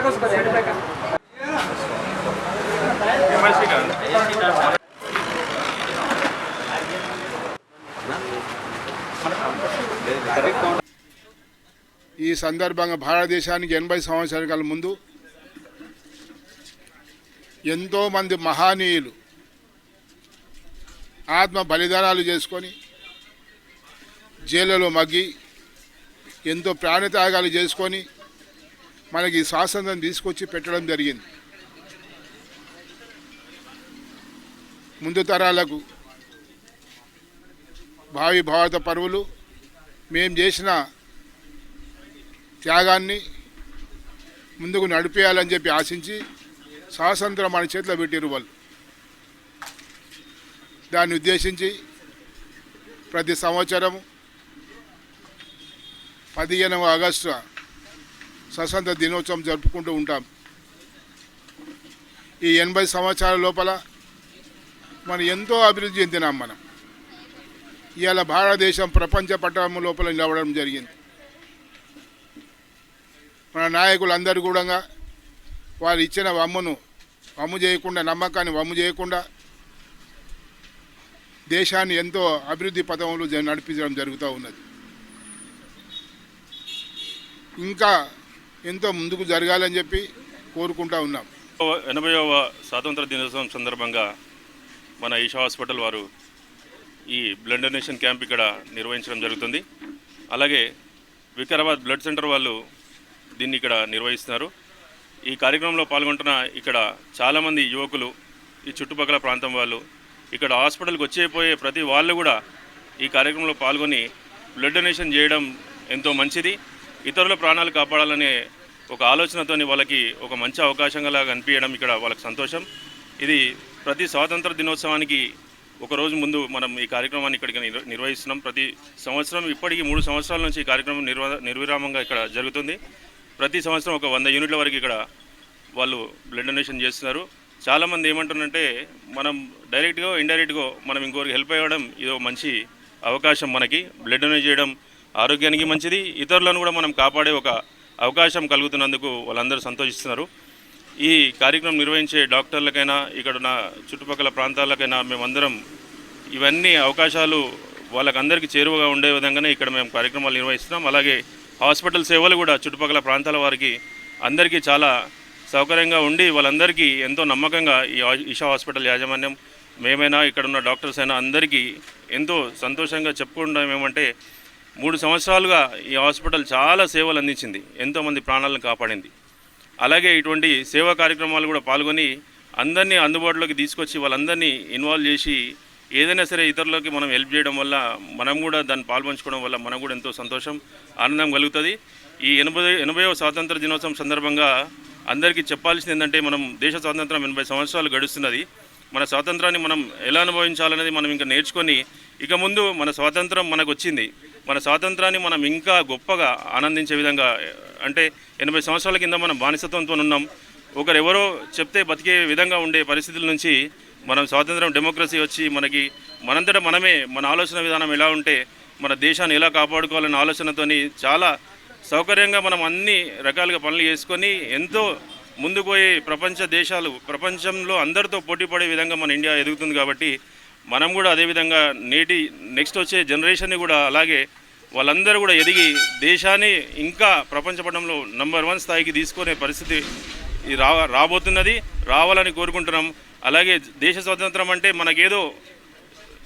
ఈ సందర్భంగా భారతదేశానికి 80 సంవత్సరాల ముందు ఎంతోమంది మహనీయులు ఆత్మ బలిదానాలు చేసుకొని జైళ్ళలో మగ్గి ఎంతో ప్రాణత్యాగాలు చేసుకొని మనకి స్వాతంత్రం తీసుకొచ్చి పెట్టడం జరిగింది. ముందు తరాలకు భావి భారత పరువులు మేము చేసిన త్యాగాన్ని ముందుకు నడిపేయాలని చెప్పి ఆశించి స్వాతంత్రం మన చేతిలో పెట్టిరు వాళ్ళు. దాన్ని ఉద్దేశించి ప్రతి సంవత్సరం 15వ ఆగస్టు స్వతంత్ర దినోత్సవం జరుపుకుంటూ ఉంటాం. ఈ 80 సంవత్సరాల లోపల మనం ఎంతో అభివృద్ధి చెందినాం. మనం ఇవాళ భారతదేశం ప్రపంచ పట్టణం లోపల నిలవడం జరిగింది. మన నాయకులందరూ కూడా వారు ఇచ్చిన వమ్ము చేయకుండా, నమ్మకాన్ని వమ్ము చేయకుండా దేశాన్ని ఎంతో అభివృద్ధి పథంలో నడిపించడం జరుగుతూ ఉన్నది. ఇంకా ఎంతో ముందుకు జరగాలని చెప్పి కోరుకుంటా ఉన్నాం. 80వ స్వాతంత్ర దినోత్సవం సందర్భంగా మన ఈషా హాస్పిటల్ వారు ఈ బ్లడ్ డొనేషన్ క్యాంప్ ఇక్కడ నిర్వహించడం జరుగుతుంది. అలాగే వికారాబాద్ బ్లడ్ సెంటర్ వాళ్ళు దీన్ని ఇక్కడ నిర్వహిస్తున్నారు. ఈ కార్యక్రమంలో పాల్గొంటున్న ఇక్కడ చాలామంది యువకులు, ఈ చుట్టుపక్కల ప్రాంతం వాళ్ళు, ఇక్కడ హాస్పిటల్కి వచ్చేపోయే ప్రతి వాళ్ళు కూడా ఈ కార్యక్రమంలో పాల్గొని బ్లడ్ డొనేషన్ చేయడం ఎంతో మంచిది. ఇతరుల ప్రాణాలు కాపాడాలనే ఒక ఆలోచనతోని వాళ్ళకి ఒక మంచి అవకాశంగా అనిపించడం ఇక్కడ వాళ్ళకి సంతోషం. ఇది ప్రతి స్వాతంత్ర దినోత్సవానికి ఒకరోజు ముందు మనం ఈ కార్యక్రమాన్ని ఇక్కడికి నిర్వహిస్తున్నాం. ప్రతి సంవత్సరం ఇప్పటికీ 3 సంవత్సరాల నుంచి ఈ కార్యక్రమం నిర్విరామంగా ఇక్కడ జరుగుతుంది. ప్రతి సంవత్సరం ఒక 100 యూనిట్ల వరకు ఇక్కడ వాళ్ళు బ్లడ్ డొనేషన్ చేస్తున్నారు. చాలామంది ఏమంటున్నారంటే మనం డైరెక్ట్గా ఇండైరెక్ట్గా మనం ఇంకొకరికి హెల్ప్ అయ్యడం ఇదో మంచి అవకాశం. మనకి బ్లడ్ డొనేట్ చేయడం ఆరోగ్యానికి మంచిది, ఇతరులను కూడా మనం కాపాడే ఒక అవకాశం కలుగుతున్నందుకు వాళ్ళందరూ సంతోషిస్తున్నారు. ఈ కార్యక్రమం నిర్వహించే డాక్టర్లకైనా, ఇక్కడ ఉన్న చుట్టుపక్కల ప్రాంతాలకైనా మేమందరం ఇవన్నీ అవకాశాలు వాళ్ళకందరికీ చేరువగా ఉండే విధంగానే ఇక్కడ మేము కార్యక్రమాలు నిర్వహిస్తున్నాం. అలాగే హాస్పిటల్ సేవలు కూడా చుట్టుపక్కల ప్రాంతాల వారికి అందరికీ చాలా సౌకర్యంగా ఉండి వాళ్ళందరికీ ఎంతో నమ్మకంగా ఈ ఈషా హాస్పిటల్ యాజమాన్యం, మేమైనా ఇక్కడ ఉన్న డాక్టర్స్ అయినా అందరికీ ఎంతో సంతోషంగా చెప్పుకుంటాం. ఏమంటే 3 సంవత్సరాలుగా ఈ హాస్పిటల్ చాలా సేవలు అందించింది, ఎంతోమంది ప్రాణాలను కాపాడింది. అలాగే ఇటువంటి సేవా కార్యక్రమాలు కూడా పాల్గొని అందరినీ అందుబాటులోకి తీసుకొచ్చి వాళ్ళందరినీ ఇన్వాల్వ్ చేసి ఏదైనా సరే ఇతరులకి మనం హెల్ప్ చేయడం వల్ల మనం కూడా దాన్ని పాల్పంచుకోవడం వల్ల మనకు కూడా ఎంతో సంతోషం, ఆనందం కలుగుతుంది. ఈ 80వ స్వాతంత్ర దినోత్సవం సందర్భంగా అందరికీ చెప్పాల్సింది ఏంటంటే, మనం దేశ స్వాతంత్రం 80 సంవత్సరాలు గడుస్తున్నది. మన స్వాతంత్రాన్ని మనం ఎలా అనుభవించాలనేది మనం ఇంకా నేర్చుకొని, ఇక ముందు మన స్వాతంత్రం మనకు వచ్చింది, మన స్వాతంత్రాన్ని మనం ఇంకా గొప్పగా ఆనందించే విధంగా, అంటే 80 సంవత్సరాల కింద మనం బానిసత్వంతో ఉన్నాం, ఒకరెవరో చెప్తే బతికే విధంగా ఉండే పరిస్థితుల నుంచి మనం స్వాతంత్రం, డెమోక్రసీ వచ్చి మనకి మనంతటా మనమే మన ఆలోచన విధానం ఎలా ఉంటే మన దేశాన్ని ఎలా కాపాడుకోవాలనే ఆలోచనతోని చాలా సౌకర్యంగా మనం అన్ని రకాలుగా పనులు చేసుకొని ఎంతో ముందుకు పోయే ప్రపంచ దేశాలు, ప్రపంచంలో అందరితో పోటీ పడే విధంగా మన ఇండియా ఎదుగుతుంది. కాబట్టి మనం కూడా అదేవిధంగా నెక్స్ట్ వచ్చే జనరేషన్ని కూడా అలాగే వాళ్ళందరూ కూడా ఎదిగి దేశాన్ని ఇంకా ప్రపంచ పటంలో నంబర్ 1 స్థాయికి తీసుకునే పరిస్థితి రాబోతున్నది, రావాలని కోరుకుంటున్నాం. అలాగే దేశ స్వాతంత్రం అంటే మనకేదో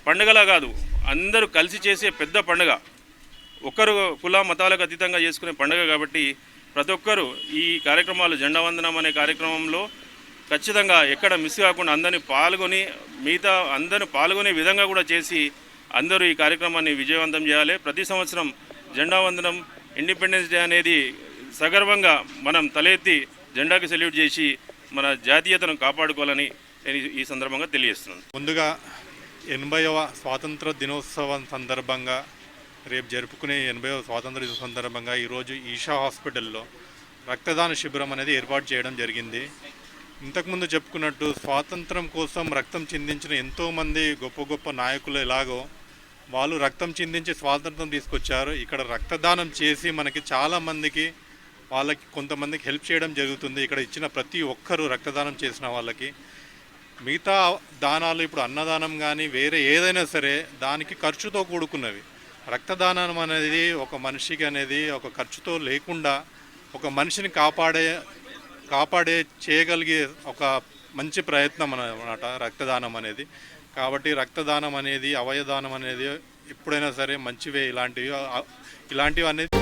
పండుగలా కాదు, అందరూ కలిసి చేసే పెద్ద పండుగ, ఒక్కరు కుల మతాలకు అతీతంగా చేసుకునే పండుగ. కాబట్టి ప్రతి ఒక్కరూ ఈ కార్యక్రమాలు, జెండా వందనం అనే కార్యక్రమంలో ఖచ్చితంగా ఎక్కడ మిస్ కాకుండా అందరినీ పాల్గొని, మిగతా అందరినీ పాల్గొనే విధంగా కూడా చేసి అందరూ ఈ కార్యక్రమాన్ని విజయవంతం చేయాలి. ప్రతి సంవత్సరం జెండా వందనం, ఇండిపెండెన్స్ డే అనేది సగర్వంగా మనం తలెత్తి జెండాకి సెల్యూట్ చేసి మన జాతీయతను కాపాడుకోవాలని నేను ఈ సందర్భంగా తెలియజేస్తున్నాను. ముందుగా 80వ స్వాతంత్ర దినోత్సవం సందర్భంగా, రేపు జరుపుకునే 80వ స్వాతంత్ర దినోత్సవం సందర్భంగా ఈరోజు ఈషా హాస్పిటల్లో రక్తదాన శిబిరం అనేది ఏర్పాటు చేయడం జరిగింది. ఇంతకుముందు చెప్పుకున్నట్టు స్వాతంత్రం కోసం రక్తం చిందించిన ఎంతోమంది గొప్ప గొప్ప నాయకులు ఎలాగో వాళ్ళు రక్తం చిందించి స్వాతంత్రం తీసుకొచ్చారు. ఇక్కడ రక్తదానం చేసి మనకి చాలామందికి వాళ్ళకి కొంతమందికి హెల్ప్ చేయడం జరుగుతుంది. ఇక్కడ ఇచ్చిన ప్రతి ఒక్కరూ రక్తదానం చేసిన వాళ్ళకి. మిగతా దానాలు ఇప్పుడు అన్నదానం కానీ వేరే ఏదైనా సరే దానికి ఖర్చుతో కూడుకున్నవి. రక్తదానం అనేది ఒక మనిషికి అనేది ఒక ఖర్చుతో లేకుండా ఒక మనిషిని కాపాడే చేయగలిగే ఒక మంచి ప్రయత్నం అన్నమాట రక్తదానం అనేది. కాబట్టి రక్తదానం అనేది అవయదానం అనేది ఎప్పుడైనా సరే మంచివే. ఇలాంటివి అనేది